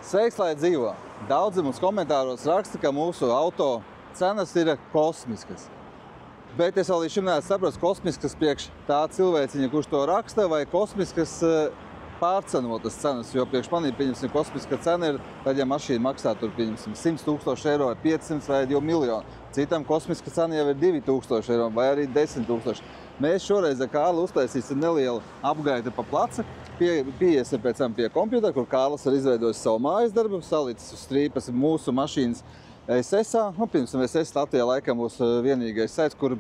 Sveiks, lai dzīvo! Daudzi mums komentāros raksta, ka mūsu auto cenas ir kosmiskas. Bet es vēl līdz šim neesmu sapratis, kosmiskas priekš tā cilvēciņa, kurš to raksta, vai kosmiskas pārcenotas cenas, jo priekš manī, pieņemsim, kosmiska cena ir, tad, ja mašīna maksā tur, pieņemsim, 100 000 eiro, 500 vai 2 miljoni. Citam kosmiska cena jau ir 2000 eiro vai arī 10 000. Mēs šoreiz ar Kārli uztaisīsim nelielu apgaitu pa placa, pieiesim pēc tam pie kompjutera, kur Kārlis ir izveidojis savu mājas darbu, salicis uz strīpas mūsu mašīnas SS-ā. Pirmsim, SS Latvijā laikam būs vienīgais saits, kur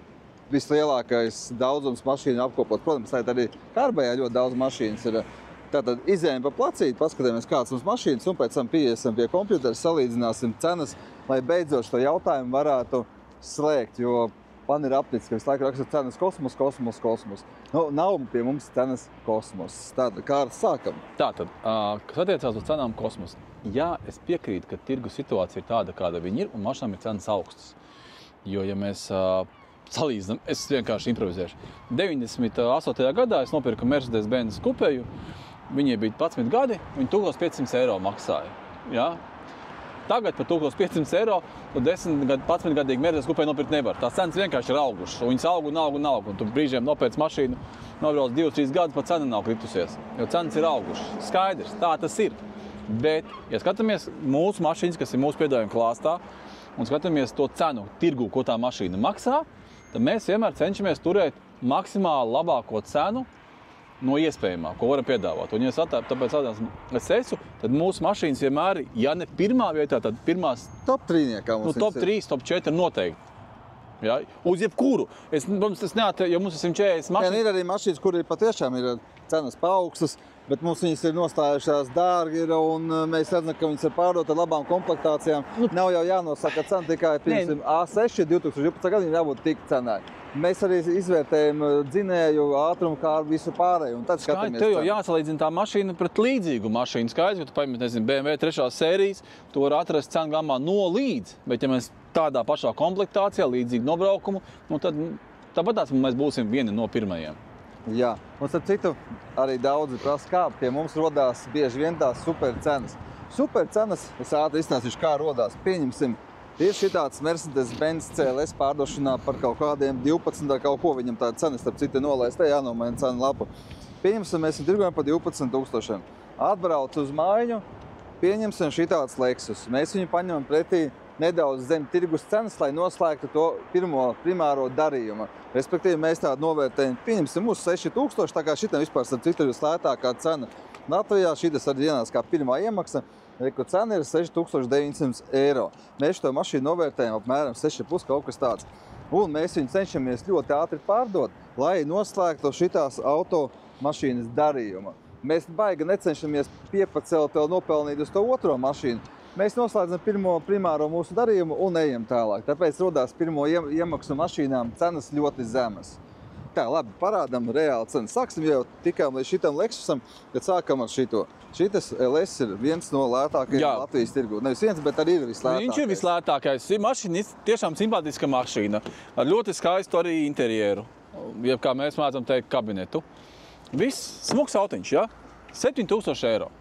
vislielākais daudzums mašīnu apkopot. Protams, tā arī Kārbējā ļoti daudz mašīnas ir. Tātad izējam pa placīti, paskatāmies, kāds mums mašīnas, un pēc tam pieiesim pie kompjutera, salīdzināsim cenas, lai beidzot šo jautājumu varētu slēgt, jo man ir apnicis, ka visu laiku raksta cenas kosmos, kosmos, kosmos. Nav pie mums cenas kosmos. Tātad, Kārlis, sākam. Tātad, kas attiecās uz cenām kosmos? Jā, es piekrītu, ka tirgu situācija ir tāda, kāda viņi ir, un mašīnām ir cenas augstas. Jo, ja mēs salīdzinām, es vienkārši improvizēšu. 98. gadā es nopirku Mercedes-Benz kupeju, viņai bija 11 gadi, viņi 1500 eiro maksāja. Ja? Tagad par 1500 eiro 11-gadīgi Mercedes kupeju nopirkt nevar. Tās cenas vienkārši ir augušas, un viņas aug un aug un aug. Un tu brīžiem nopēc mašīnu, nobrauc 2-3 gadus, pat cena nav kritusies, jo cenas ir augušas. Skaidrs, tā tas ir. Bet, ja skatāmies mūsu mašīnas, kas ir mūsu piedāvājuma klāstā, un skatāmies to cenu tirgu, ko tā mašīna maksā, tad mēs vienmēr cenšamies turēt maksimāli labāko cenu no iespējamā, ko varam piedāvāt. Un, ja tāpēc SS, tad mūsu mašīnas vienmēr, ja ne pirmā vietā, tad pirmās top 3, kā mums top 3, top 4 noteikti. Ja? Uz jebkuru. Ja mums ir 140 mašīnas. Jā, ir arī mašīnas, kur patiešām ir cenas paaugstas, bet mums viņas ir nostājušās dārgi, un mēs redzam, ka viņas ir pārdot ar labām komplektācijām. Nav jau jānosaka cena tikai, piemēram, A6 2012. gadu, viņam jābūt tik cenai. Mēs arī izvērtējam dzinēju, ātrumu, kā visu pārēju, un tad skatāmies. Tev jau jāsalīdzina tā mašīna pret līdzīgu mašīnu. Skaidrs, ka tu paņem, nezinu, BMW 3. sērijas, tu vari atrast cenu gammā no līdz, bet ja mēs tādā pašā komplektācijā, līdzīgu nobraukumu, tad tāpat mēs būsim vieni no pirmajiem. Jā, un starp citu, arī daudzi prasa, kā pie mums rodās bieži vien tās supercenas. Supercenas, es ātri izstāstīšu, kā rodās. Pieņemsim, ir šitāds Mercedes-Benz CLS pārdošanā par kaut kādiem 12 ar kaut ko, viņam tāda cena, starp citu, nolaist, te jānomaina cena lapa. Pieņemsim, mēs tirgojam par 12 000. Atbrauc uz māju, pieņemsim šitāds Lexus. Mēs viņu paņemam pretī nedaudz zem tirgus cenas, lai noslēgtu to primāro darījumu. Respektīvi, mēs tādu novērtējumu pieņemsim uz 6000, tā kā šitam vispār starp citu ir vislētākā cena Latvijā. Šitas arī ienāc kā pirmā iemaksa. Reku cena ir 6900 eiro. Mēs šo mašīnu novērtējam apmēram 6,5 kaut kas tāds. Un mēs viņu cenšamies ļoti ātri pārdot, lai noslēgtu šitās auto mašīnas darījumu. Mēs baigi necenšamies piepacelt vēl nopelnīt uz to otro mašīnu. Mēs noslēdzam pirmo primāro mūsu darījumu un ejam tālāk. Tāpēc rodās pirmo iemaksu mašīnām cenas ļoti zemas. Tā, labi, parādam reāli cenu. Sāksim jau tikām līdz šitam Lexusam, kad sākam ar šito. Šitas LS ir viens no lētākajiem Latvijas tirgū. Nevis viens, bet arī ir vislētākais. Viņš ir vislētākais. Mašīna ir tiešām simpātiska mašīna. Ar ļoti skaistu arī interjeru. Ja kā mēs mācam teikt, kabinetu. Viss smuks autiņš, ja? 7000 eiro.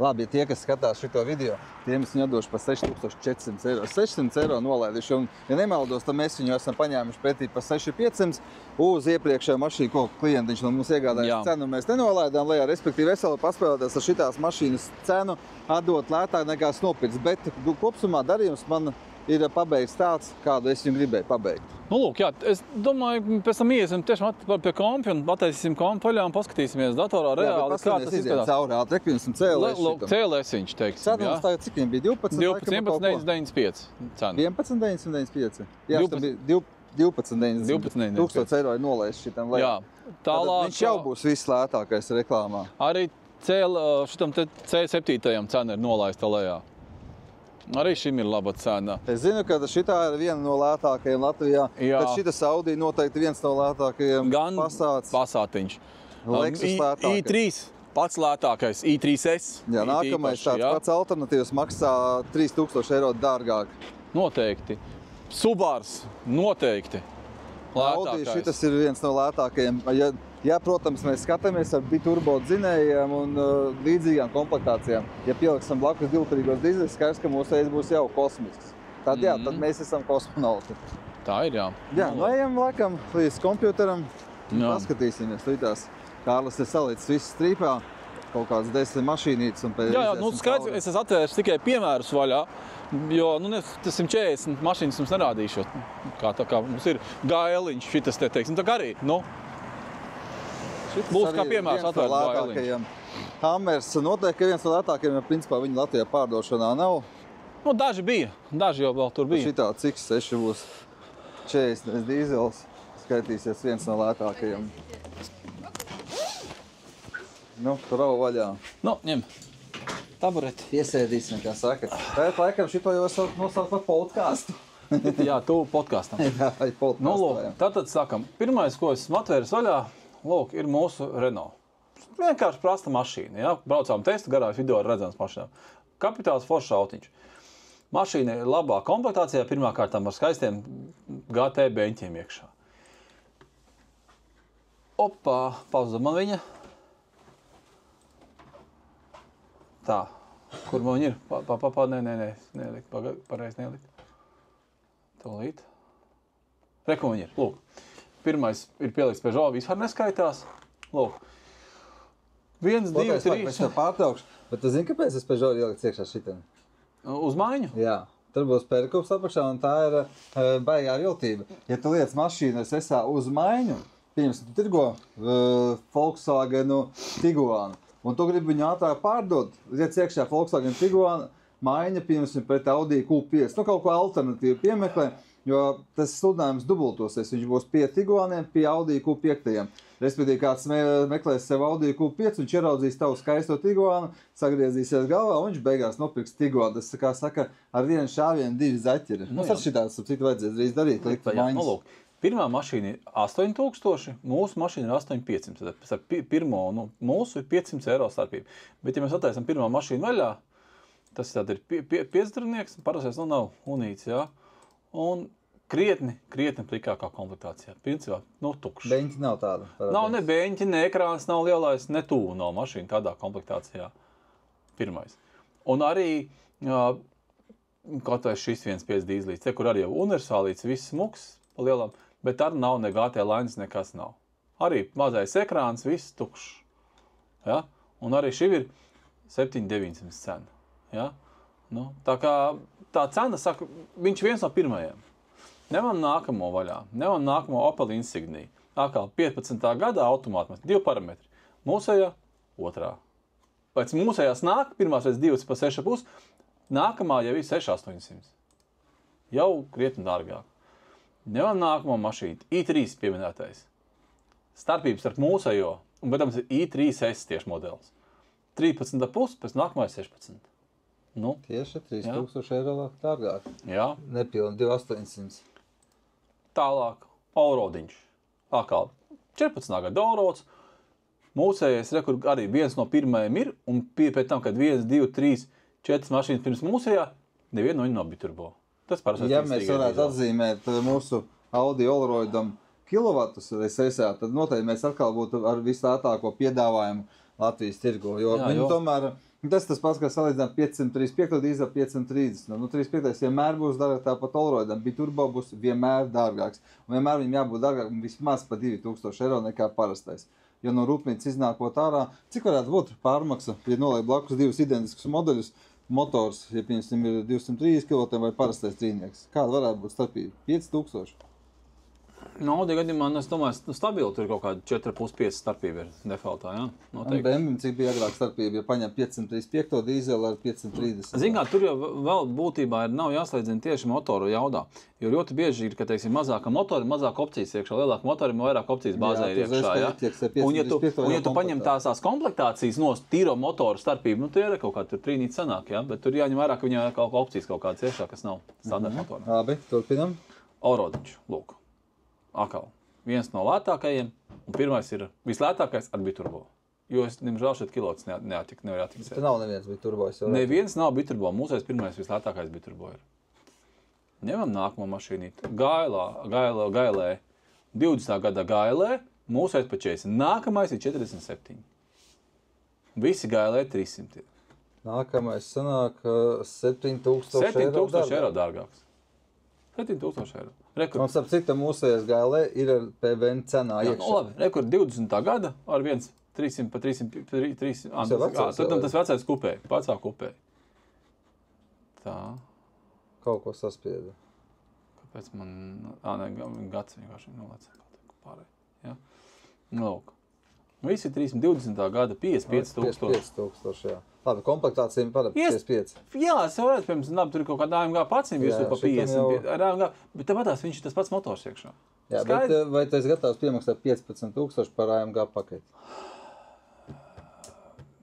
Labi, ja tie, kas skatās šito video, tiem es viņu atdošu par 6400 eiro. 600 eiro nolaiduši, un, ja nemaldos, tad mēs viņu esam paņēmuši pretī par 6500 uz iepriekšējo mašīnu, ko klientiņš no mums iegādājas cenu. Mēs nenolaidām lejā, respektīvi es vēl paspēlēties ar šitās mašīnas cenu, atdot lētāk nekā nopirts, bet kopsumā darījums man ir pabeigts tāds, kādu es viņu gribēju pabeigt. Nu, lūk, jā, es domāju, pēc tam iesim tiešām pie kompi un pataisīsim kompi vaļā un paskatīsimies datorā reāli, kā tas izskatās. Cauri ātri, rekviņsim CLS šitam. CLS viņš, teiksim, jā. Cena mums tagad cik viņam bija? 11,995 cena. 11,995? Jā, šitam bija 12,995. 1000 eiro ir nolaists šitam lejā. Jā, tālāk. Viņš jau būs vislētākais reklāmā. Arī šitam C7 cena ir nolaista lejā. Arī šim ir laba cena. Es zinu, ka šitā ir viena no lētākajiem Latvijā, bet šitas Audi noteikti viens no lētākajiem. Gan Passatiņš. Lexus lētākais. i3 pats lētākais, i3S. Jā, nākamais tāds pats alternatīvs maksā 3000 eiro dārgāk. Noteikti. Subars noteikti. Audi šitas ir viens no lētākajiem. Ja Ja, protams, mēs skatāmies ar biturbo dzinējiem un līdzīgām komplektācijām. Ja pieliksim blakus divlitrīgos dīzeļus, skaidrs, ka mūsu veids būs jau kosmisks. Tad, jā, tad mēs esam kosmonauti. Tā ir, jā. Jā, ejam laikam līdz kompjuteram. Paskatīsimies, tās Kārlis ir salicis visu strīpā, kaut kāds 10 mašīnītes un pēc Jā, skaidrs, es esmu atvērts tikai piemērus vaļā, jo, tas 140 mašīnas mums nerādīšu, kā mums ir gailiņš, šitas te teiksim, tā kā arī, būs kā piemērs atvērt gailiņš. Hammers noteikti viens no lētākajiem, jo principā viņi Latvijā pārdošanā nav. Daži bija, daži jau vēl tur bija. Šitā X6 būs 40 dīzels, skaitīsies viens no lētākajiem. Tur jau vaļā. Ņem tabureti. Piesēdīsim, kā saka. Tēt laikam šito jau nosaukt par podcastu. Jā, tu podkastam. Jā, podkastam. Tātad sākam. Pirmais, ko esmu atvēris vaļā, ir mūsu Renault. Vienkārši prasta mašīna. Ja? Braucām testu, garās video ar redzams mašīnām. Kapitāls foršs autiņš. Mašīna ir labā komplektācijā, pirmā kārtām ar skaistiem GT beņķiem iekšā. Opā, pauzam man viņa. Tā, kur man ir? Nē, pareiz nelikt. Tūlīt. Re, ko man ir? Lūk. Pirmais ir pielikts Peugeot, vispār neskaitās. Lūk. 1, 2, 3. Es tev pārtraukšu, bet tu zini, kāpēc es Peugeot ielikts iekšā šitiem? Uz mājiņu? Jā. Tur būs pērkums apakšā un tā ir baigā viltība. Ja tu liec mašīnu SSA uz mājiņu, pieņemsim, tu tirgo Volkswagenu Tiguanu, un tu gribi viņu ātrāk pārdot, liec iekšā Volkswagen Tiguanu, mājiņa, pieņemsim, pret Audi Q5. Kaut ko alternatīvu piemeklē, jo tas sludinājums dubultosies. Viņš būs pie Tiguaniem, pie Audi Q5. Respektīvi, kāds meklēs sev Audi Q5, viņš ieraudzīs tavu skaisto Tiguanu, sagriezīsies galvā, un viņš beigās nopirks Tiguanu. Tas, kā saka, ar vienu šāvienu 2 zaķiri. Mums ar šitāds, citu vajadzēs drīz darīt, likt maiņas. Pirmā mašīna ir 8000, mūsu mašīna ir 8500. Tad pirmo, mūsu ir 500 eiro starpība. Bet, ja mēs attaisam pirmā mašīnu vaļā, tas ir piecdurnieks, parastais nav unīts, jā. Un krietni plikākā komplektācijā. Principā, tukšs. Beņķi nav tāda. Nav ne beņķi, ne ekrāns nav lielais, ne tuvu nav mašīna tādā komplektācijā. Pirmais. Un arī, kaut vai šis 1.5 dīzlīts, te, kur arī jau universālīts, viss smuks pa lielam, bet arī nav ne GT lainas, nekas nav. Arī mazais ekrāns, viss tukšs. Ja? Un arī šī ir 7,900 cena. Ja? Tā kā tā cena, saka, viņš viens no pirmajiem. Nevam nākamo vaļā, nevam nākamo Opel Insignia. Atkal 15. gadā automāti, 2 parametri. Mūsējā, otrā. Pēc mūsējās nāk, pirmās reiz 2 pa 6,5, nākamā jau ir 6,800. Jau krietni dārgāk. Nevam nākamo mašīnu, i3 pieminētais. Starpības starp mūsējo, un pēc tam ir i3S tieši modelis. 13,5, pēc nākamā ir 16. Tieši 3000 eiro dārgāk. Jā. Nepilni 2,800. Tālāk, Allroadiņš. Atkal 14. gada Allroads. Mūsējais rekur arī viens no pirmajiem ir, un pēc tam, kad 1, 2, 3, 4 mašīnas pirms mūsējā, neviena no viņu nav biturbo. Tas parasti ja mēs varētu atzīmēt mūsu Audi Allroadam kilovatus SSA, tad noteikti mēs atkal būtu ar vislētāko piedāvājumu Latvijas tirgo, jo viņi tomēr, tas pats, kā salīdzināt 535 dīzeli 530. 35 vienmēr būs dārgāk tāpat Allroadam, biturbo būs vienmēr dārgāks. Un vienmēr viņam jābūt dārgāk vismaz pa 2000 eiro nekā parastais. Jo no rūpnīcas iznākot ārā, cik varētu būt pārmaksa, ja noliek blakus 2 identiskus modeļus, motors, ja pieņemsim ir 230 kW vai parastais trīnieks. Kāda varētu būt starpība? 5000? Audi gadījumā, es domāju, stabili tur kaut kāda 4,5 starpība ir defaultā, jā? Noteikti. BMW, cik bija agrāk starpība, ja paņem 535 dīzeli ar 530? Zin kā, tur jau vēl būtībā nav jāslēdzina tieši motoru jaudā. Jo ļoti bieži ir, ka, teiksim, mazāka motori, mazāk opcijas iekšā, lielāka motori, vairāk opcijas bāzē ir iekšā, jā? Un ja tu paņem tās komplektācijas no tīro motoru starpību, tu ir kaut kā tur trīnīt sanāk, jā? Bet tur jāņem vairāk, ka viņam kaut opcijas kaut kādas iekšā, kas nav standarta motorā. Labi, turpinam. Allroadiņš, lūk. Atkal, viens no lētākajiem, un pirmais ir vislētākais ar biturbo. Jo es, diemžēl, šeit kilots nevar attiksēt. Te nav neviens biturbo. Neviens nav biturbo. Mūsais pirmais vislētākais biturbo ir. Ņemam nākamo mašīnīt. Gailē. 20. gada Gailē. Mūsējais pa 40. Nākamais ir 47. Visi GLE 300 ir. Nākamais sanāk 7,000 eiro dārgāks. 7,000 eiro. Rekur. Un starp citu mūsējais GLE ir ar PVN cenā Jā, iekšā. nu, labi, rekur 20. gada ar 300 pa 300. Tas vecais kupē, vecā kupē. Tā. Kaut ko saspieda. Kāpēc man... gads vienkārši nolec. Ja? Lūk. Visi 320. gada 55,000. 55,000, jā. Labi, komplektācija ir par 55. Jā, es varētu, piemēram, tur ir kaut kāda AMG pats, virsū pa 50. Jau... Bet tāpatās viņš ir tas pats motors iekšā. Jā, bet vai tu esi gatavs piemaksāt 15,000 par AMG paketi?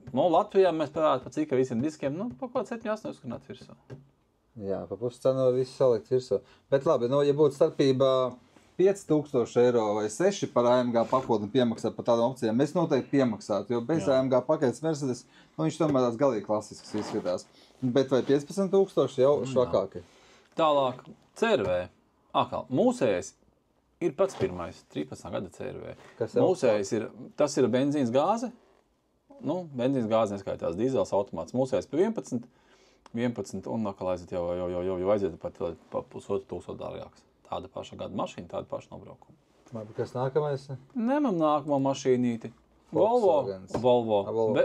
Nu, Latvijā mēs parādām pa cik ar visiem diskiem, nu, pa kaut 7-8 uzskanāt virsū. Jā, pa puscenu var visu salikt virsū. Bet labi, nu, ja būtu starpībā 5,000 eiro vai 6 par AMG pakotni piemaksāt par tādām opcijām, mēs noteikti piemaksātu, jo bez AMG paketes Mercedes, nu, viņš tomēr tāds galīgi klasisks izskatās. Bet vai 15,000 jau švakāki? Tālāk, CRV. Akal, mūsējais ir pats pirmais, 13. gada CRV. Mūsējais ir, tas ir benzīns gāze. Nu, benzīns gāze neskaitās, dīzels automāts. Mūsējais pa 11 un atkal aiziet jau aiziet pat pa 1,500 dārgāks. Tāda paša gada mašīna, tāda paša nobraukuma. Labi, kas nākamais? Nemam nākamo mašīnīti. Volvo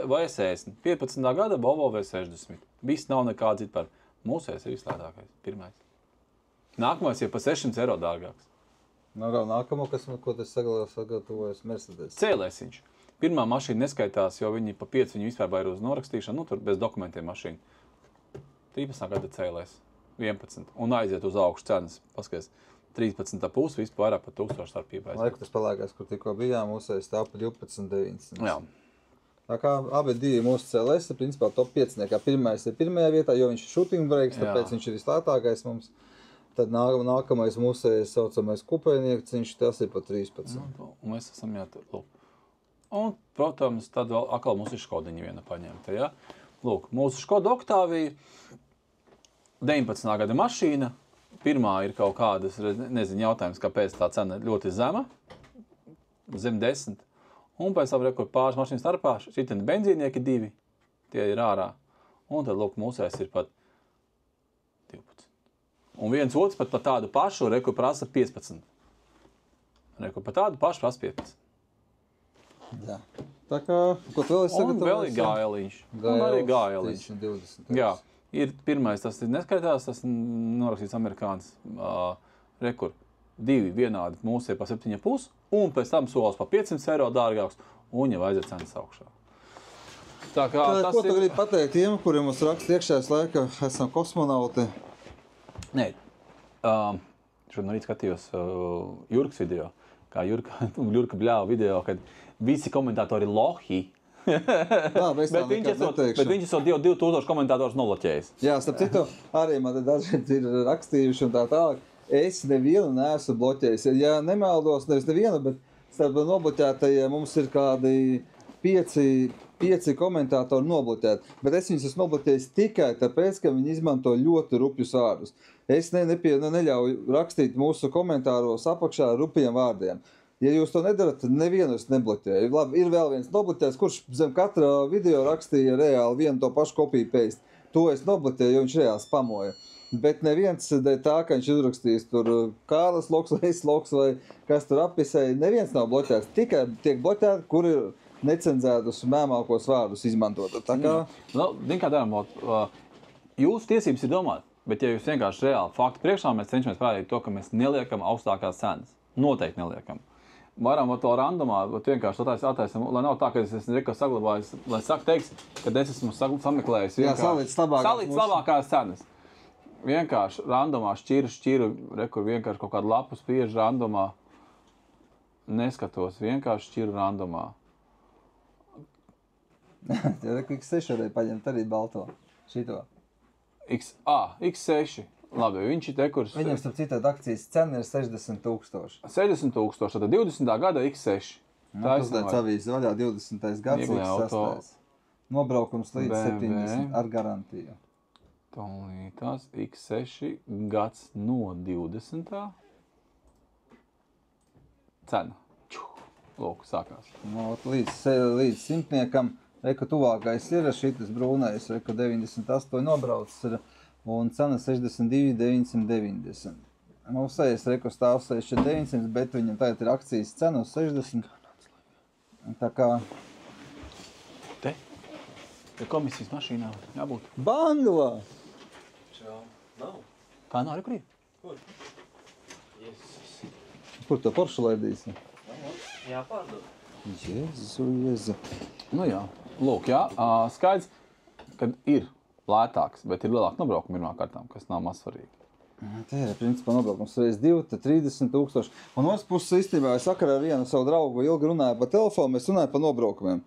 V60. 15. gada Volvo V60. Viss nav nekāds it par mūsējais ir vislētākais. Pirmais. Nākamais ir pa 600 eiro dārgāks. Nākamo, ko tas sagatavojas Mercedes? Cēlēsiņš. Pirmā mašīna neskaitās, jo viņi pa 5 viņi vispār ir uz norakstīšanu, nu tur bez dokumentiem mašīna. 13. gada cēlēs, 11. Un aiziet uz augšu cenas, paskaties, 13,5, vispār vairāk par 1000 starpībā. Laiku tas palākās, kur tikko bijām, mūsējais tā pa 12,900. Jā. Tā kā abi divi mūsu cēlēs, principā top 5. Pirmais ir pirmajā vietā, jo viņš ir shooting brakes, tāpēc viņš ir vislētākais mums. Tad nākamais mūsējais saucamais kupēnieks, tas ir pa 13. Un mēs esam lūk. Un, protams, tad vēl atkal mums ir Škodiņa viena paņemta, ja? Lūk, mūsu Škoda Oktāvija, 19. gada mašīna, pirmā ir kaut kādas, nezinu, jautājums, kāpēc tā cena ļoti zema, zem 10. Un pēc tam rekur pāris mašīnas starpā, šitini benzīnieki 2, tie ir ārā. Un tad, lūk, mūsējais ir pat 12. Un viens otrs pat par tādu pašu rekur prasa 15. Rekur par tādu pašu prasa 15. Jā. Tā kā, ko tu vēl esi sagatavojis? Un vēl ir gājeliņš. Un arī gājeliņš. 20. Jā, ir pirmais, tas ir neskaitās, tas norakstīts amerikāns rekur. 2 vienādi mūsē pa 7,5 un pēc tam solis pa 500 eiro dārgāks un jau aiziet cenas augšā. Tā kā tas ko tu gribi pateikt tiem, kuriem mums raksta iekšējais laika, esam kosmonauti? Nē, šodien arī skatījos Jurkas video, kā Jurka bļāva video, kad visi komentātori lohi. Bet viņš esot 2000 komentātors nobloķējis. Jā, starp citu, arī man daži ir rakstījuši un tā tālāk. Es nevienu neesmu bloķējis. Ja nemaldos, nevis nevienu, bet starp nobloķētajiem mums ir kādi 5 komentātori nobloķēti. Bet es viņus esmu nobloķējis tikai tāpēc, ka viņi izmanto ļoti rupjus vārdus. Es neļauju rakstīt mūsu komentāros apakšā ar rupjiem vārdiem. Ja jūs to nedarat, tad nevienu es nebloķēju. Labi, ir vēl viens nobloķēts, kurš zem katra video rakstīja reāli vienu to pašu copy paste. To es nobloķēju, jo viņš reāli spamoja. Bet neviens dēļ tā, ka viņš uzrakstījis tur Kārlis loks vai S-loks vai kas tur appisēja, neviens nav bloķēts. Tikai tiek bloķēti, kur ir necenzētus mēmākos vārdus izmantot. Tā kā... kā darām, jūsu tiesības ir domāt, bet ja jūs vienkārši reāli faktu priekšā, mēs cenšamies parādīt to, ka mēs neliekam augstākās cenas. Noteikti neliekam. Varam to randomā, vienkārši attaisam, lai nav tā, ka es neko saglabājis, lai teiks, ka es esmu sameklējis salīdz labākās cenas. Vienkārši randomā šķiru, rekur vienkārši kaut kādu lapu spiežu randomā, neskatos, vienkārši šķiru randomā. X6 varēja paņemt arī balto, šito. X6. Labi, viņš ir te, kurš... Viņam starp citādi akcijas cena ir 60,000. 60,000, tad 20. gada X6. Tas tāds avīzes vaļā 20. gads X6. Nobraukums līdz 70 ar garantiju. Tās X6 gads no 20. Cena. Lūk, sākās. No, līdz 100. Reku tuvākais ir šitas brūnais, reku 98 nobraucis ir, un cena 62,990. Mūsējais reku stāv 6,900, bet viņam tagad ir akcijas cena uz 60. Tā kā... Te komisijas mašīnā jābūt. Banglā! Čau. Nav. Kā nav, kur ir? Kur? Jezus. Kur to Porsche laidīsi? Jāpārdod. Jezu. Nu jā. Lūk, jā. Skaidrs, kad ir lētāks, bet ir lielāka nobraukuma pirmā kārtām, kas nav mazsvarīgi. Te ir, principā, nobraukums reiz 2, tad 30,000. Un otrs puses īstenībā, es sakarā ar vienu savu draugu ilgi runāju pa telefonu, mēs runājam pa nobraukumiem.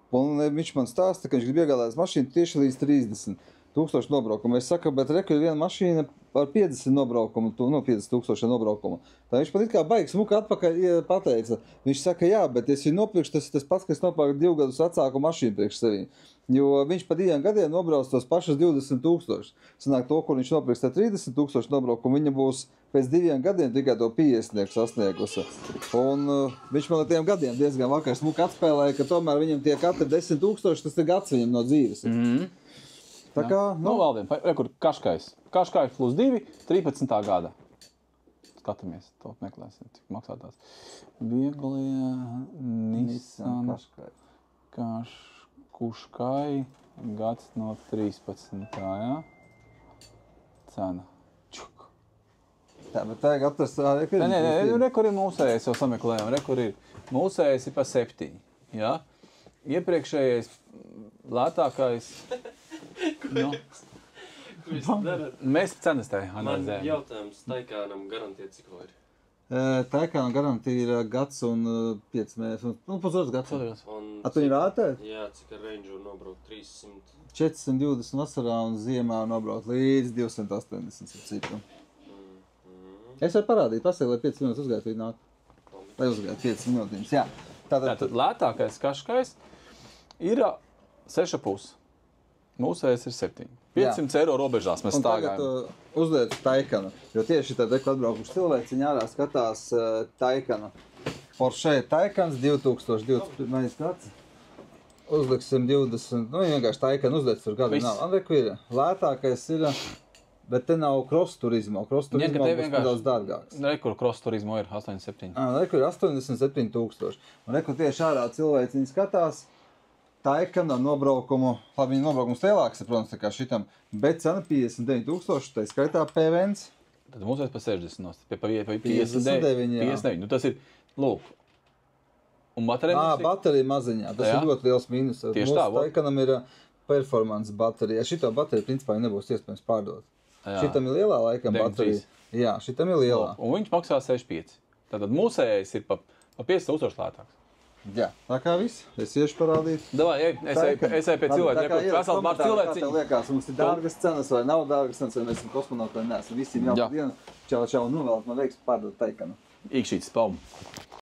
Un viņš man stāsta, ka viņš grib iegādāties mašīnu tieši līdz 30,000 nobraukumu. Es saku, bet reku ir viena mašīna ar 50 nobraukumu, 50,000 nobraukumu. Tā viņš pat it kā baigs muka atpakaļ pateica. Viņš saka, jā, bet es viņu nopirkšu, tas pats, kas nopērk 2 gadus vecāku mašīnu priekš sevi. Jo viņš pa 2 gadiem nobrauc tos pašus 20,000. Sanāk to, kur viņš nopirks tā 30,000 nobraukumu, viņa būs pēc 2 gadiem tikai to 50 sasniegusi. Un viņš man ar tiem gadiem diezgan vakar smuka atspēlēja, ka tomēr viņam tie katri 10,000, tas ir gads viņam no dzīves. Tā kā, Nu, vēl vien, rekur, Kaškais. Kaškais plus 2, 13. gada. Skatāmies, to meklēsim, cik maksā tās. Vieglie Nissan Kaškai, gads no 13. Jā. Cena. Čuk. tā, bet vajag atrast Nē, rekur ir mūsējais, jau sameklējām, rekur ir. Mūsējais ir pa 7, jā. Iepriekšējais lētākais. Nu, Ko jūs darat? mēs cenas te Man analizējam. jautājums Taikānam garantēt, cik vēl ir. Taikāna garantija ir gads un 5 mēnesi. Nu, pusotrs gads. Un A tu viņu rātēt? Jā, cik ar Rangeru nobraukt 300. 420 vasarā un ziemā nobraukt līdz 280 citu. Es varu parādīt, pasaka, lai 5 minūtes uzgāja, viņi nāk. Lai uzgāja 5 minūtīm. Jā. Tātad lētākais Kaškais ir 6,5. Mūsējais ir 7. 500 eiro robežās mēs Un tagad stāgājam. uzliec Taikanu, jo tieši tad, kad atbraukuši cilvēki, viņi ārā skatās Taikanu. Porsche Taikans 2021. gads. Uzliksim 20, nu vienkārši Taikanu uzliec tur gadu Viss. nav. Andreku ir lētākais ir, bet te nav cross turismo. Cross turismo te būs vienkārši- nedaudz dārgāks. Rekur cross turismo ir 87. Reku ir 87,000. Un reku tieši ārā cilvēki viņi skatās. Taikana nobraukumu, labi, viņa nobraukums lielāks, protams, tā kā šitam, bet cena 59,000, tā skaitā PVNs. Tad mūsējais pa 60. Pie 59, jā. 59. Nu tas ir, lūk. Un baterija Baterija maziņā, tas Jā. ir ļoti liels mīnus. Tieši tā, vot. Taikanam ir performance baterija. Šito bateriju, principā, nebūs iespējams pārdot. Jā. Šitam ir lielā laikam 93. baterija. Jā, šitam ir lielā. Un viņš maksā 65. Tātad mūsējais ir pa 50,000 lētāks. Jā, tā kā viss. Es iešu parādīt. Davai, ej, es eju pie cilvēka. Rekur, vesels bārs Kā tev cilvēciņi. liekas, mums ir dārgas cenas vai nav dārgas cenas, vai mēs esam kosmonauti vai neesam. Visiem Jā. jau dienu. Čau, nu vēl man veiks pārdot Taikanu. Īkšķītis, palmu.